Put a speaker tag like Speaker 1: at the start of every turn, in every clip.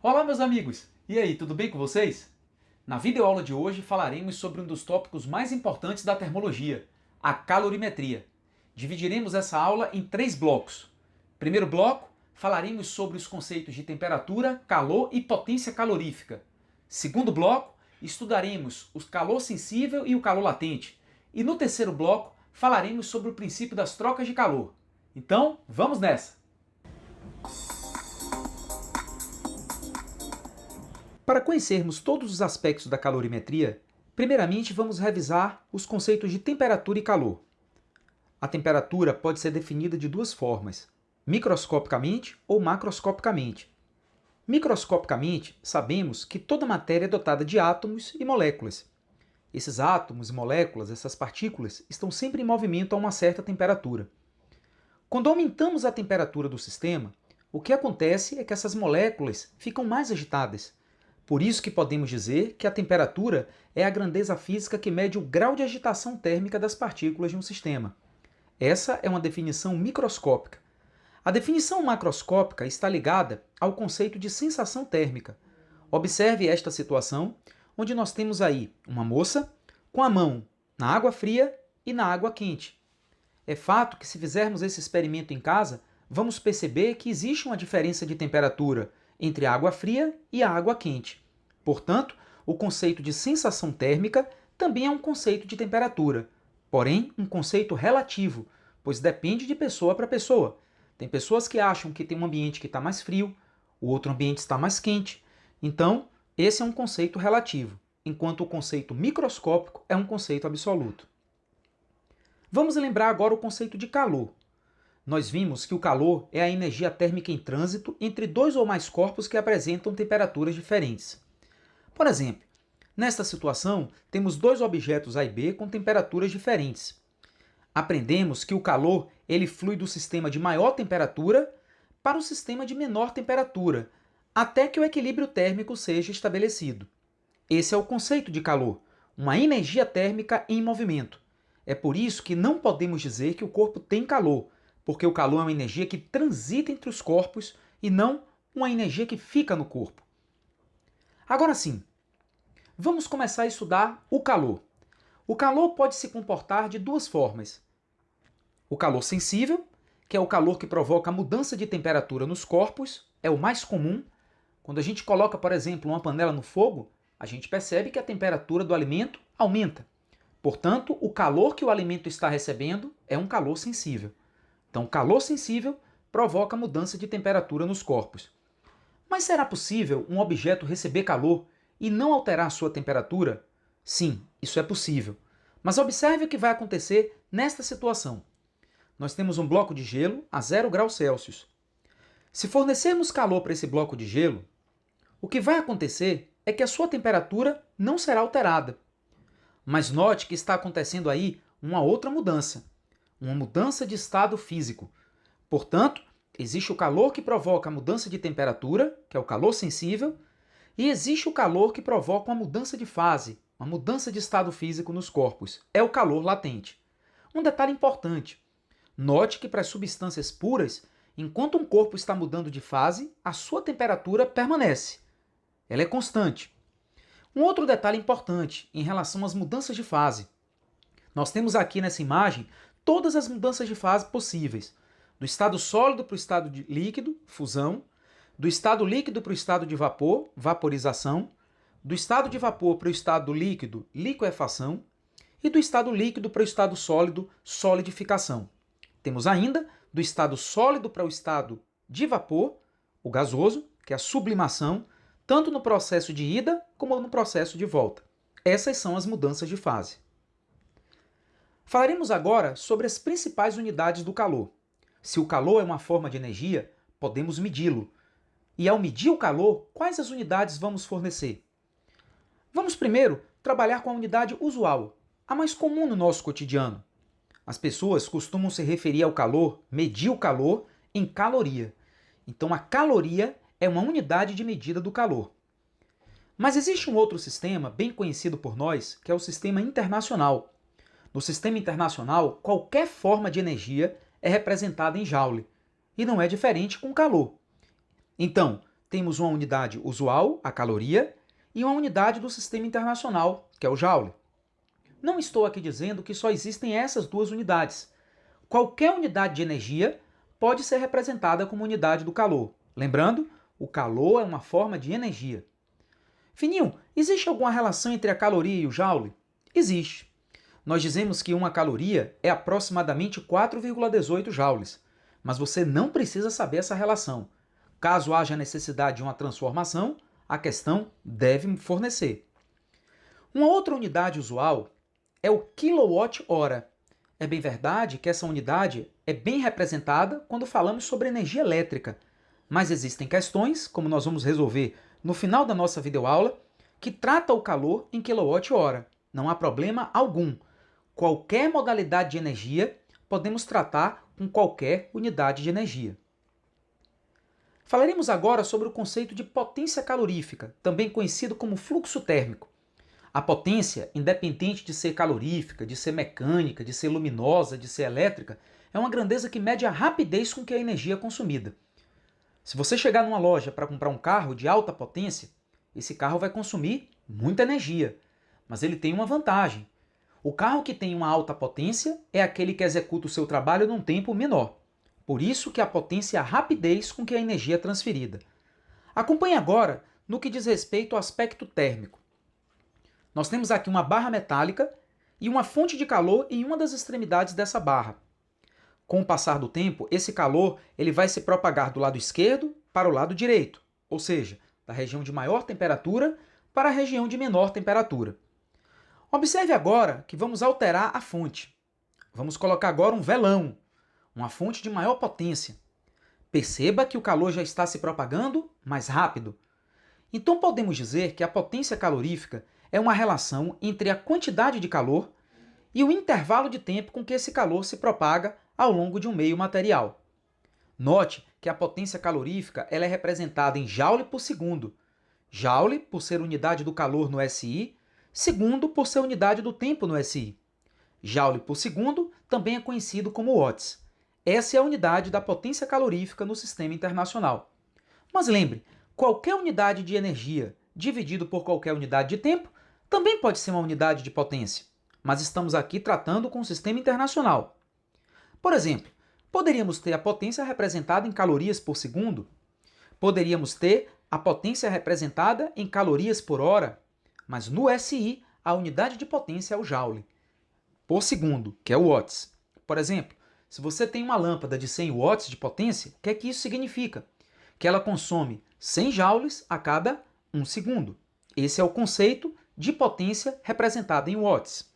Speaker 1: Olá, meus amigos! E aí, tudo bem com vocês? Na videoaula de hoje falaremos sobre um dos tópicos mais importantes da termologia, a calorimetria. Dividiremos essa aula em 3 blocos. Primeiro bloco, falaremos sobre os conceitos de temperatura, calor e potência calorífica. Segundo bloco, estudaremos o calor sensível e o calor latente. E no terceiro bloco, falaremos sobre o princípio das trocas de calor. Então, vamos nessa! Para conhecermos todos os aspectos da calorimetria, primeiramente vamos revisar os conceitos de temperatura e calor. A temperatura pode ser definida de duas formas, microscopicamente ou macroscopicamente. Microscopicamente, sabemos que toda matéria é dotada de átomos e moléculas. Esses átomos e moléculas, essas partículas, estão sempre em movimento a uma certa temperatura. Quando aumentamos a temperatura do sistema, o que acontece é que essas moléculas ficam mais agitadas. Por isso que podemos dizer que a temperatura é a grandeza física que mede o grau de agitação térmica das partículas de um sistema. Essa é uma definição microscópica. A definição macroscópica está ligada ao conceito de sensação térmica. Observe esta situação, onde nós temos aí uma moça com a mão na água fria e na água quente. É fato que se fizermos esse experimento em casa, vamos perceber que existe uma diferença de temperatura entre a água fria e a água quente. Portanto, o conceito de sensação térmica também é um conceito de temperatura, porém um conceito relativo, pois depende de pessoa para pessoa. Tem pessoas que acham que tem um ambiente que está mais frio, o outro ambiente está mais quente. Então, esse é um conceito relativo, enquanto o conceito microscópico é um conceito absoluto. Vamos lembrar agora o conceito de calor. Nós vimos que o calor é a energia térmica em trânsito entre dois ou mais corpos que apresentam temperaturas diferentes. Por exemplo, nesta situação, temos dois objetos A e B com temperaturas diferentes. Aprendemos que o calor ele flui do sistema de maior temperatura para o sistema de menor temperatura, até que o equilíbrio térmico seja estabelecido. Esse é o conceito de calor, uma energia térmica em movimento. É por isso que não podemos dizer que o corpo tem calor, porque o calor é uma energia que transita entre os corpos e não uma energia que fica no corpo. Agora sim, vamos começar a estudar o calor. O calor pode se comportar de duas formas. O calor sensível, que é o calor que provoca a mudança de temperatura nos corpos, é o mais comum. Quando a gente coloca, por exemplo, uma panela no fogo, a gente percebe que a temperatura do alimento aumenta. Portanto, o calor que o alimento está recebendo é um calor sensível. Então, calor sensível provoca mudança de temperatura nos corpos. Mas será possível um objeto receber calor e não alterar a sua temperatura? Sim, isso é possível. Mas observe o que vai acontecer nesta situação. Nós temos um bloco de gelo a 0 graus Celsius. Se fornecermos calor para esse bloco de gelo, o que vai acontecer é que a sua temperatura não será alterada. Mas note que está acontecendo aí uma outra mudança. Uma mudança de estado físico. Portanto, existe o calor que provoca a mudança de temperatura, que é o calor sensível, e existe o calor que provoca uma mudança de fase, uma mudança de estado físico nos corpos. É o calor latente. Um detalhe importante. Note que para as substâncias puras, enquanto um corpo está mudando de fase, a sua temperatura permanece. Ela é constante. Um outro detalhe importante em relação às mudanças de fase. Nós temos aqui nessa imagem todas as mudanças de fase possíveis. Do estado sólido para o estado de líquido, fusão. Do estado líquido para o estado de vapor, vaporização. Do estado de vapor para o estado líquido, liquefação. E do estado líquido para o estado sólido, solidificação. Temos ainda do estado sólido para o estado de vapor, o gasoso, que é a sublimação, tanto no processo de ida como no processo de volta. Essas são as mudanças de fase. Falaremos agora sobre as principais unidades do calor. Se o calor é uma forma de energia, podemos medi-lo. E ao medir o calor, quais as unidades vamos fornecer? Vamos primeiro trabalhar com a unidade usual, a mais comum no nosso cotidiano. As pessoas costumam se referir ao calor, medir o calor, em caloria. Então a caloria é uma unidade de medida do calor. Mas existe um outro sistema bem conhecido por nós, que é o sistema internacional. No sistema internacional, qualquer forma de energia é representada em joule, e não é diferente com calor. Então, temos uma unidade usual, a caloria, e uma unidade do Sistema Internacional, que é o Joule. Não estou aqui dizendo que só existem essas duas unidades. Qualquer unidade de energia pode ser representada como unidade do calor. Lembrando, o calor é uma forma de energia. Fininho, existe alguma relação entre a caloria e o Joule? Existe. Nós dizemos que uma caloria é aproximadamente 4,18 joules, mas você não precisa saber essa relação. Caso haja necessidade de uma transformação, a questão deve fornecer. Uma outra unidade usual é o quilowatt-hora. É bem verdade que essa unidade é bem representada quando falamos sobre energia elétrica, mas existem questões, como nós vamos resolver no final da nossa videoaula, que trata o calor em quilowatt-hora. Não há problema algum. Qualquer modalidade de energia podemos tratar com qualquer unidade de energia. Falaremos agora sobre o conceito de potência calorífica, também conhecido como fluxo térmico. A potência, independente de ser calorífica, de ser mecânica, de ser luminosa, de ser elétrica, é uma grandeza que mede a rapidez com que a energia é consumida. Se você chegar numa loja para comprar um carro de alta potência, esse carro vai consumir muita energia, mas ele tem uma vantagem. O carro que tem uma alta potência é aquele que executa o seu trabalho num tempo menor. Por isso que a potência é a rapidez com que a energia é transferida. Acompanhe agora no que diz respeito ao aspecto térmico. Nós temos aqui uma barra metálica e uma fonte de calor em uma das extremidades dessa barra. Com o passar do tempo, esse calor ele vai se propagar do lado esquerdo para o lado direito, ou seja, da região de maior temperatura para a região de menor temperatura. Observe agora que vamos alterar a fonte. Vamos colocar agora um velão, uma fonte de maior potência. Perceba que o calor já está se propagando mais rápido. Então podemos dizer que a potência calorífica é uma relação entre a quantidade de calor e o intervalo de tempo com que esse calor se propaga ao longo de um meio material. Note que a potência calorífica ela é representada em joule por segundo. Joule por ser unidade do calor no SI, segundo por ser unidade do tempo no SI. Joule por segundo também é conhecido como watts. Essa é a unidade da potência calorífica no Sistema Internacional. Mas lembre, qualquer unidade de energia dividido por qualquer unidade de tempo também pode ser uma unidade de potência, mas estamos aqui tratando com o Sistema Internacional. Por exemplo, poderíamos ter a potência representada em calorias por segundo, poderíamos ter a potência representada em calorias por hora, mas no SI a unidade de potência é o joule por segundo, que é o watts. Por exemplo, se você tem uma lâmpada de 100 watts de potência, o que é que isso significa? Que ela consome 100 joules a cada 1 segundo. Esse é o conceito de potência representada em watts.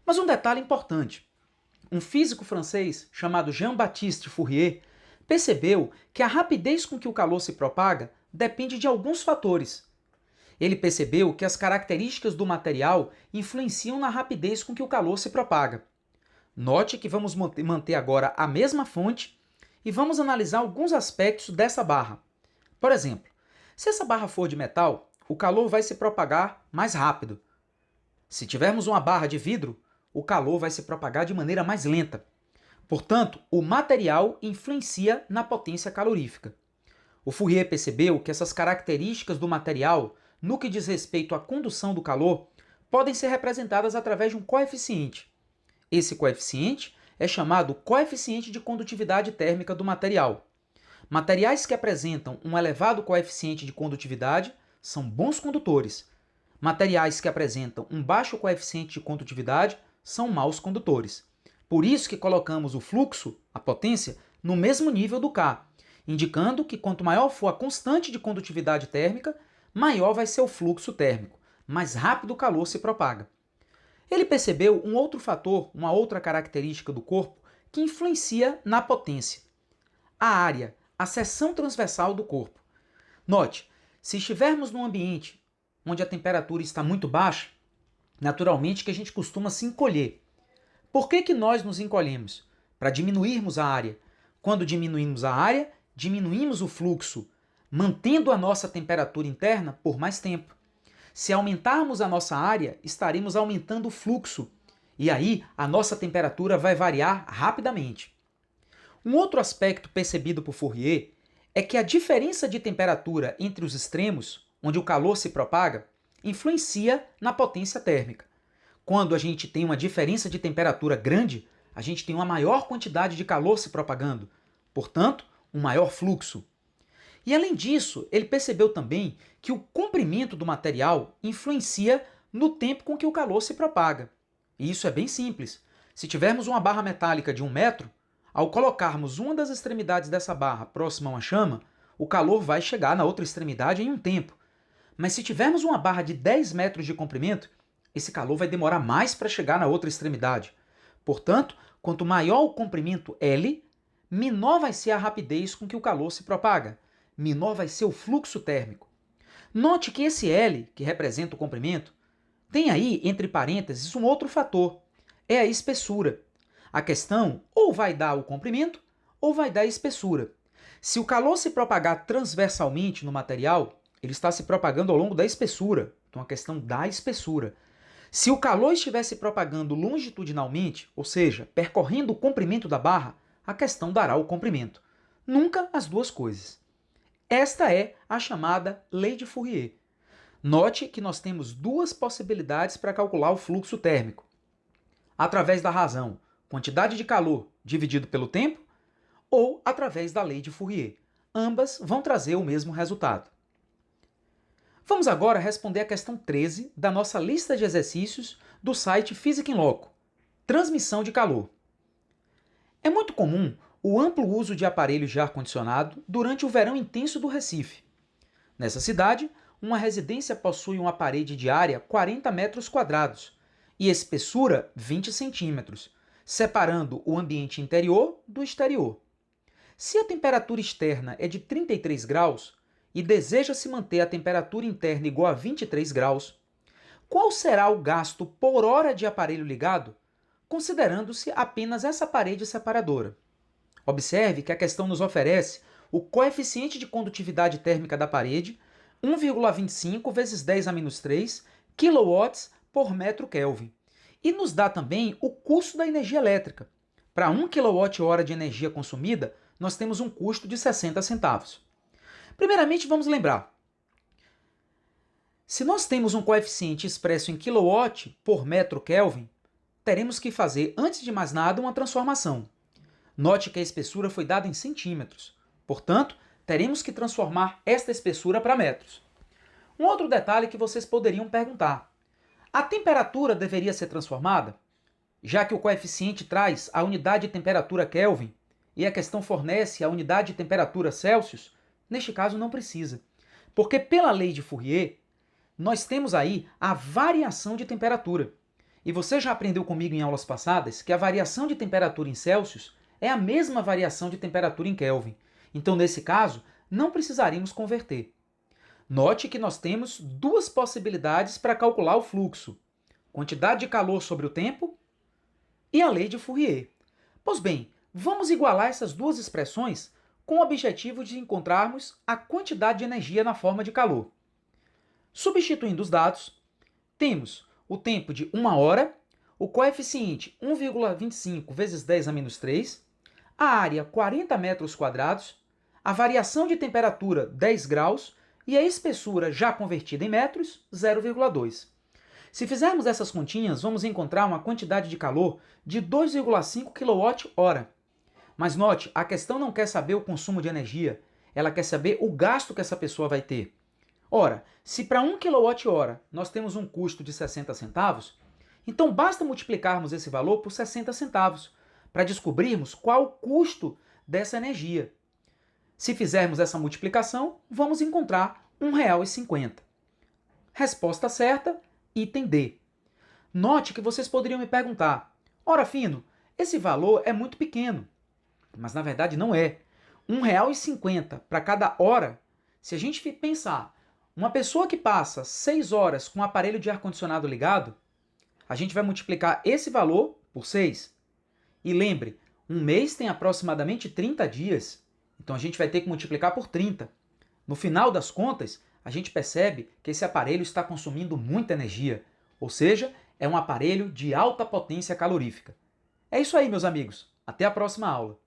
Speaker 1: Mas um detalhe importante. Um físico francês chamado Jean-Baptiste Fourier percebeu que a rapidez com que o calor se propaga depende de alguns fatores. Ele percebeu que as características do material influenciam na rapidez com que o calor se propaga. Note que vamos manter agora a mesma fonte e vamos analisar alguns aspectos dessa barra. Por exemplo, se essa barra for de metal, o calor vai se propagar mais rápido. Se tivermos uma barra de vidro, o calor vai se propagar de maneira mais lenta. Portanto, o material influencia na potência calorífica. O Fourier percebeu que essas características do material, no que diz respeito à condução do calor, podem ser representadas através de um coeficiente. Esse coeficiente é chamado coeficiente de condutividade térmica do material. Materiais que apresentam um elevado coeficiente de condutividade são bons condutores. Materiais que apresentam um baixo coeficiente de condutividade são maus condutores. Por isso que colocamos o fluxo, a potência, no mesmo nível do K, indicando que quanto maior for a constante de condutividade térmica, maior vai ser o fluxo térmico, mais rápido o calor se propaga. Ele percebeu um outro fator, uma outra característica do corpo que influencia na potência. A área, a seção transversal do corpo. Note, se estivermos num ambiente onde a temperatura está muito baixa, naturalmente que a gente costuma se encolher. Por que nós nos encolhemos? Para diminuirmos a área. Quando diminuímos a área, diminuímos o fluxo, mantendo a nossa temperatura interna por mais tempo. Se aumentarmos a nossa área, estaremos aumentando o fluxo, e aí a nossa temperatura vai variar rapidamente. Um outro aspecto percebido por Fourier é que a diferença de temperatura entre os extremos, onde o calor se propaga, influencia na potência térmica. Quando a gente tem uma diferença de temperatura grande, a gente tem uma maior quantidade de calor se propagando, portanto, um maior fluxo. E além disso, ele percebeu também que o comprimento do material influencia no tempo com que o calor se propaga. E isso é bem simples. Se tivermos uma barra metálica de 1 metro, ao colocarmos uma das extremidades dessa barra próxima a uma chama, o calor vai chegar na outra extremidade em um tempo. Mas se tivermos uma barra de 10 metros de comprimento, esse calor vai demorar mais para chegar na outra extremidade. Portanto, quanto maior o comprimento L, menor vai ser a rapidez com que o calor se propaga. Menor vai ser o fluxo térmico. Note que esse L, que representa o comprimento, tem aí, entre parênteses, um outro fator. É a espessura. A questão ou vai dar o comprimento ou vai dar a espessura. Se o calor se propagar transversalmente no material, ele está se propagando ao longo da espessura. Então, a questão da espessura. Se o calor estiver se propagando longitudinalmente, ou seja, percorrendo o comprimento da barra, a questão dará o comprimento. Nunca as duas coisas. Esta é a chamada Lei de Fourier. Note que nós temos duas possibilidades para calcular o fluxo térmico. Através da razão, quantidade de calor dividido pelo tempo, ou através da Lei de Fourier. Ambas vão trazer o mesmo resultado. Vamos agora responder a questão 13 da nossa lista de exercícios do site Física em Loco. Transmissão de calor. É muito comum o amplo uso de aparelhos de ar-condicionado durante o verão intenso do Recife. Nessa cidade, uma residência possui uma parede de área 40 metros quadrados e espessura 20 centímetros, separando o ambiente interior do exterior. Se a temperatura externa é de 33 graus e deseja-se manter a temperatura interna igual a 23 graus, qual será o gasto por hora de aparelho ligado, considerando-se apenas essa parede separadora? Observe que a questão nos oferece o coeficiente de condutividade térmica da parede, 1,25 vezes 10 a menos 3 kW por metro Kelvin. E nos dá também o custo da energia elétrica. Para 1 kWh de energia consumida, nós temos um custo de 60 centavos. Primeiramente, vamos lembrar. Se nós temos um coeficiente expresso em kW por metro Kelvin, teremos que fazer, antes de mais nada, uma transformação. Note que a espessura foi dada em centímetros. Portanto, teremos que transformar esta espessura para metros. Um outro detalhe que vocês poderiam perguntar. A temperatura deveria ser transformada? Já que o coeficiente traz a unidade de temperatura Kelvin e a questão fornece a unidade de temperatura Celsius, neste caso não precisa. Porque pela lei de Fourier, nós temos aí a variação de temperatura. E você já aprendeu comigo em aulas passadas que a variação de temperatura em Celsius é a mesma variação de temperatura em Kelvin. Então, nesse caso, não precisaríamos converter. Note que nós temos duas possibilidades para calcular o fluxo. Quantidade de calor sobre o tempo e a lei de Fourier. Pois bem, vamos igualar essas duas expressões com o objetivo de encontrarmos a quantidade de energia na forma de calor. Substituindo os dados, temos o tempo de 1 hora, o coeficiente 1,25 vezes 10 a menos 3, a área 40 metros quadrados, a variação de temperatura 10 graus e a espessura já convertida em metros 0,2. Se fizermos essas continhas, vamos encontrar uma quantidade de calor de 2,5 kWh. Mas note, a questão não quer saber o consumo de energia, ela quer saber o gasto que essa pessoa vai ter. Ora, se para 1 kWh nós temos um custo de 60 centavos, então basta multiplicarmos esse valor por 60 centavos para descobrirmos qual o custo dessa energia. Se fizermos essa multiplicação, vamos encontrar R$ 1,50. Resposta certa, item D. Note que vocês poderiam me perguntar, ora Fino, esse valor é muito pequeno. Mas na verdade não é. R$ 1,50 para cada hora, se a gente pensar, uma pessoa que passa 6 horas com o aparelho de ar-condicionado ligado, a gente vai multiplicar esse valor por 6. E lembre, um mês tem aproximadamente 30 dias, então a gente vai ter que multiplicar por 30. No final das contas, a gente percebe que esse aparelho está consumindo muita energia, ou seja, é um aparelho de alta potência calorífica. É isso aí, meus amigos. Até a próxima aula.